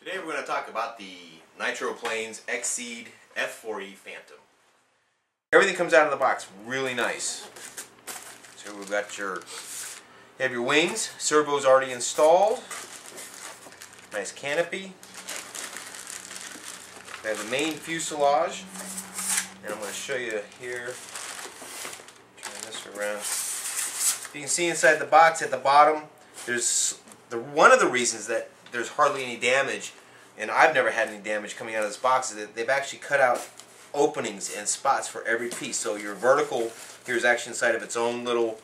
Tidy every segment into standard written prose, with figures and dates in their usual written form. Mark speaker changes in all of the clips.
Speaker 1: Today we're going to talk about the Nitroplanes F-4E Phantom. Everything comes out of the box really nice. So we've got you have your wings, servo's already installed, nice canopy. We have the main fuselage, and I'm going to show you here. Turn this around. You can see inside the box at the bottom, there's one of the reasons that there's hardly any damage, and I've never had any damage coming out of this box, is that they've actually cut out openings and spots for every piece. So your vertical here is actually inside of its own little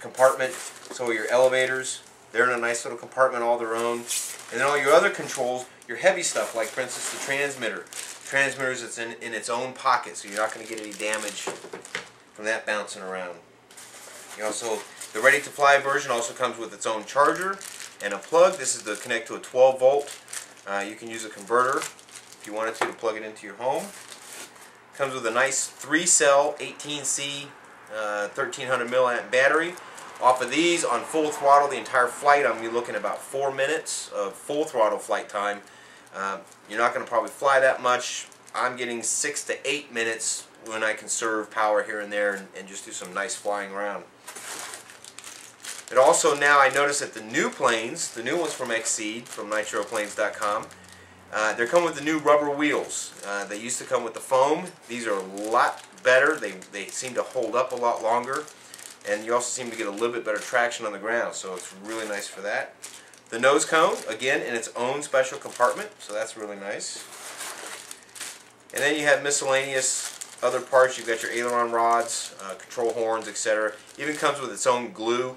Speaker 1: compartment. So your elevators, they're in a nice little compartment all their own. And then all your other controls, your heavy stuff, like for instance the transmitter. Transmitters, it's in its own pocket, so you're not going to get any damage from that bouncing around. You also, the ready to fly version also comes with its own charger and a plug. This is to connect to a 12 volt. You can use a converter if you wanted to plug it into your home. Comes with a nice 3-cell 18C 1300 milliamp battery. Off of these, on full throttle the entire flight, I'm going to be looking at about 4 minutes of full throttle flight time. You're not going to probably fly that much. I'm getting 6 to 8 minutes when I conserve power here and there and just do some nice flying around. It also, now I notice that the new planes, the new ones from Exceed, from Nitroplanes.com, they're coming with the new rubber wheels. They used to come with the foam. These are a lot better. They seem to hold up a lot longer, and you also seem to get a little bit better traction on the ground, so it's really nice for that. The nose cone, again, in its own special compartment, so that's really nice. And then you have miscellaneous other parts. You've got your aileron rods, control horns, etc. Even comes with its own glue.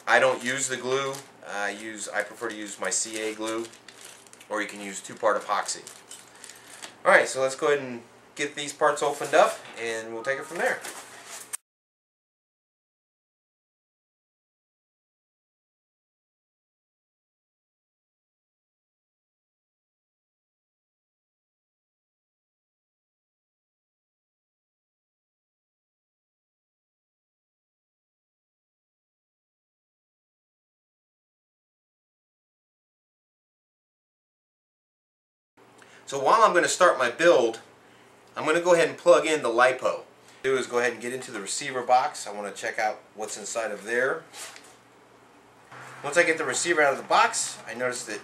Speaker 1: I don't use the glue. I prefer to use my CA glue, or you can use 2-part epoxy. Alright, so let's go ahead and get these parts opened up, and we'll take it from there. So while I'm going to start my build, I'm going to go ahead and plug in the LiPo. What I'll do is go ahead and get into the receiver box. I want to check out what's inside of there. Once I get the receiver out of the box, I notice that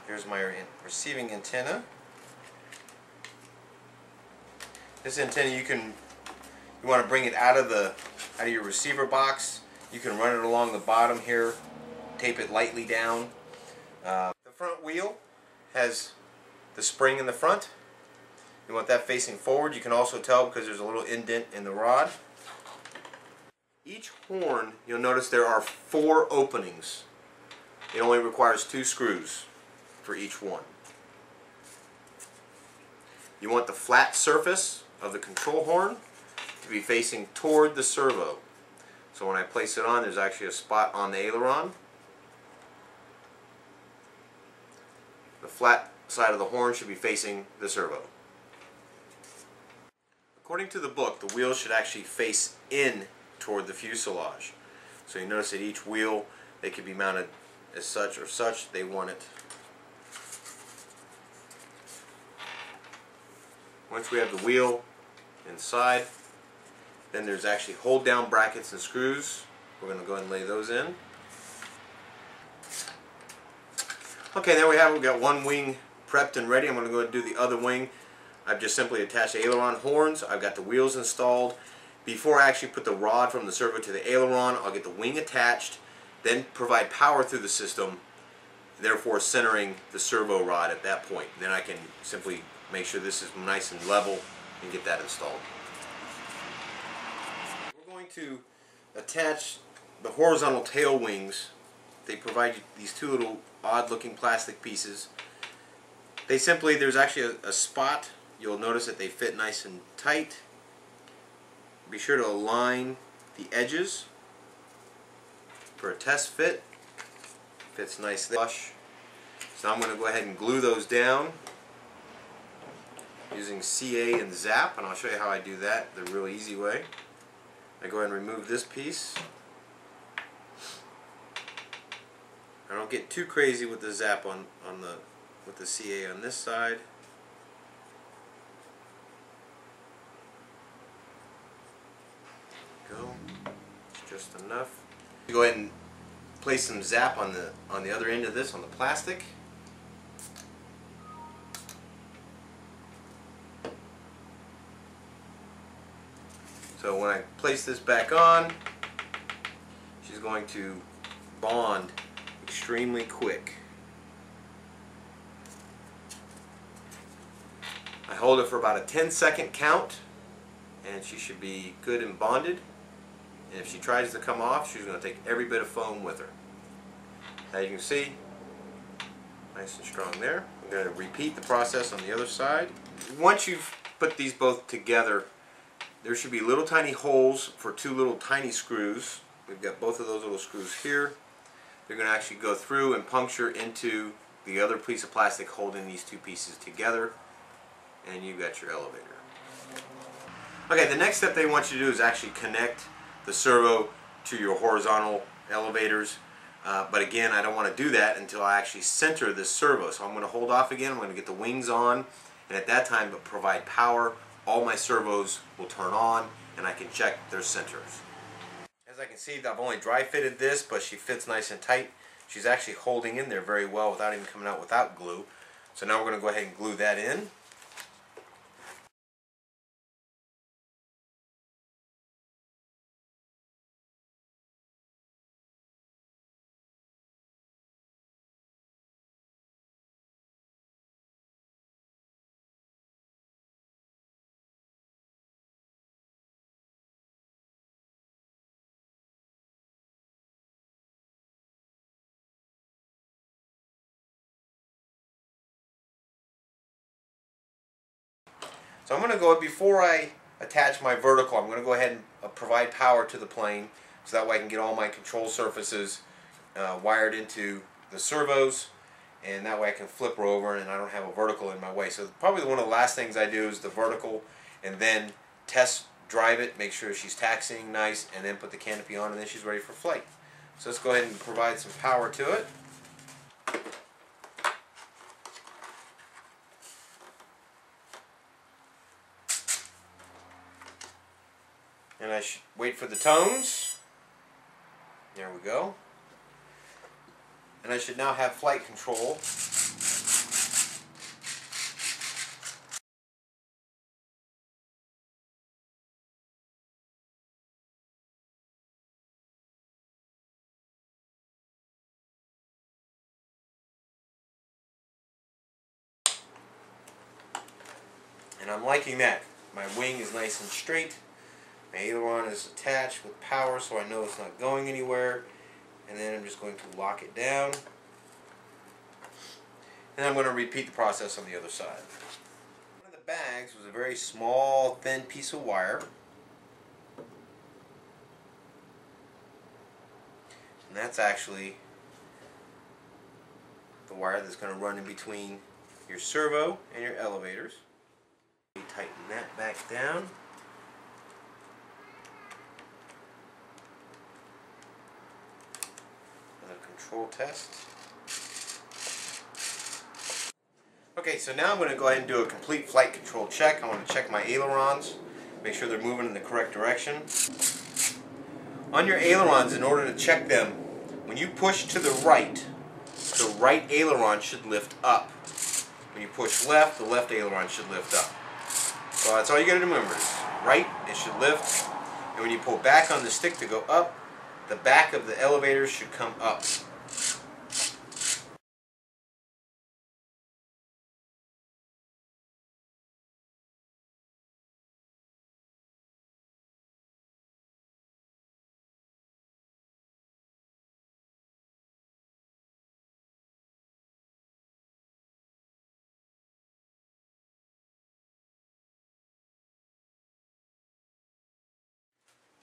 Speaker 1: here's my receiving antenna. This antenna, you want to bring it out of your receiver box. You can run it along the bottom here, tape it lightly down. The front wheel has the spring in the front. You want that facing forward. You can also tell because there's a little indent in the rod. Each horn, you'll notice there are 4 openings. It only requires 2 screws for each one. You want the flat surface of the control horn to be facing toward the servo. So when I place it on, there's actually a spot on the aileron. The flat side of the horn should be facing the servo. According to the book, the wheels should actually face in toward the fuselage. So you notice that each wheel, they can be mounted as such or such. They want it. Once we have the wheel inside, then there's actually hold down brackets and screws. We're going to go ahead and lay those in. Okay, there we have it. We've got one wing prepped and ready. I'm going to go ahead and do the other wing. I've just simply attached the aileron horns. I've got the wheels installed. Before I actually put the rod from the servo to the aileron, I'll get the wing attached, then provide power through the system, therefore centering the servo rod at that point. Then I can simply make sure this is nice and level and get that installed. We're going to attach the horizontal tail wings. They provide you these 2 little odd looking plastic pieces. There's actually a spot. You'll notice that they fit nice and tight. Be sure to align the edges for a test fit. Fits nice flush. So I'm going to go ahead and glue those down using CA and Zap, and I'll show you how I do that the real easy way. I go ahead and remove this piece. I don't get too crazy with the Zap on the with the CA on this side. Go. It's just enough. Go ahead and place some zap on the other end of this, on the plastic. So when I place this back on, she's going to bond extremely quick. I hold it for about a 10-second count, and she should be good and bonded. And if she tries to come off, she's going to take every bit of foam with her. As you can see, nice and strong there. I'm going to repeat the process on the other side. Once you've put these both together, there should be little tiny holes for two little tiny screws. We've got both of those little screws here. They're going to actually go through and puncture into the other piece of plastic holding these two pieces together, and you've got your elevator. Okay, the next step they want you to do is actually connect the servo to your horizontal elevators. But again, I don't want to do that until I actually center this servo. So I'm going to hold off again. I'm going to get the wings on, and at that time provide power. All my servos will turn on, and I can check their centers. As I can see, I've only dry fitted this, but she fits nice and tight. She's actually holding in there very well without even coming out without glue. So now we're going to go ahead and glue that in. So I'm going to go, before I attach my vertical, I'm going to go ahead and provide power to the plane, so that way I can get all my control surfaces wired into the servos, and that way I can flip her over and I don't have a vertical in my way. So probably one of the last things I do is the vertical, and then test drive it, make sure she's taxiing nice, and then put the canopy on, and then she's ready for flight. So let's go ahead and provide some power to it. And I should wait for the tones. There we go. And I should now have flight control. And I'm liking that. My wing is nice and straight. My aileron is attached with power, so I know it's not going anywhere. And then I'm just going to lock it down. And I'm going to repeat the process on the other side. One of the bags was a very small, thin piece of wire. And that's actually the wire that's going to run in between your servo and your elevators. You tighten that back down. Control test. Okay, so now I'm going to go ahead and do a complete flight control check. I want to check my ailerons, make sure they're moving in the correct direction. On your ailerons, in order to check them, when you push to the right aileron should lift up. When you push left, the left aileron should lift up. So that's all you got to remember is right, it should lift, and when you pull back on the stick to go up, the back of the elevator should come up.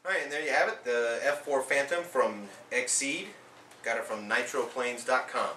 Speaker 1: Alright, and there you have it, the F-4 Phantom from Exceed. Got it from Nitroplanes.com.